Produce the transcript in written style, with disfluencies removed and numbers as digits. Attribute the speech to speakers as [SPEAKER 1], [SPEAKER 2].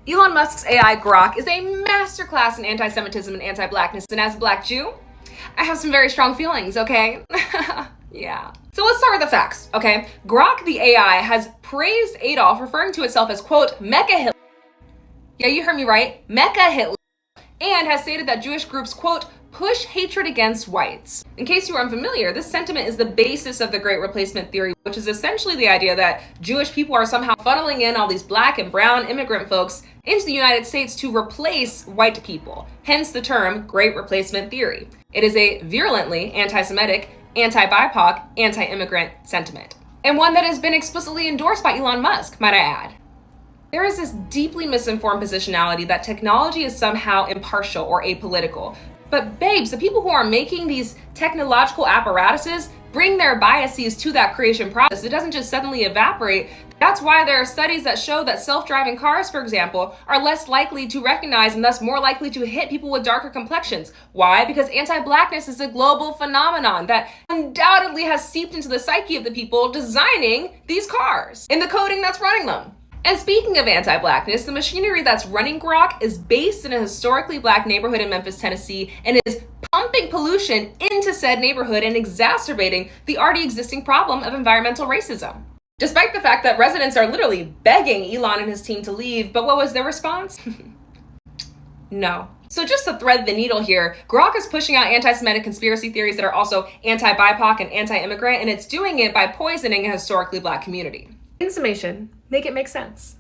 [SPEAKER 1] Elon Musk's AI Grok is a masterclass in anti-Semitism and anti-Blackness, and as a Black Jew, I have some very strong feelings, okay? Yeah. So let's start with the facts, okay? Grok, the AI, has praised Adolf, referring to itself as, quote, Mecha Hitler. Yeah, you heard me right, Mecha Hitler. And has stated that Jewish groups, quote, push hatred against whites. In case you are unfamiliar, this sentiment is the basis of the Great Replacement theory, which is essentially the idea that Jewish people are somehow funneling in all these black and brown immigrant folks into the United States to replace white people, hence the term Great Replacement theory. It is a virulently anti-Semitic, anti-BIPOC, anti-immigrant sentiment, and one that has been explicitly endorsed by Elon Musk, might I add. There is this deeply misinformed positionality that technology is somehow impartial or apolitical. But babes, the people who are making these technological apparatuses bring their biases to that creation process. It doesn't just suddenly evaporate. That's why there are studies that show that self-driving cars, for example, are less likely to recognize and thus more likely to hit people with darker complexions. Why? Because anti-Blackness is a global phenomenon that undoubtedly has seeped into the psyche of the people designing these cars and the coding that's running them. And speaking of anti-Blackness, the machinery that's running Grok is based in a historically Black neighborhood in Memphis, Tennessee, and is pumping pollution into said neighborhood and exacerbating the already existing problem of environmental racism. Despite the fact that residents are literally begging Elon and his team to leave, but what was their response? No. So just to thread the needle here, Grok is pushing out anti-Semitic conspiracy theories that are also anti-BIPOC and anti-immigrant, and it's doing it by poisoning a historically Black community. In summation, make it make sense.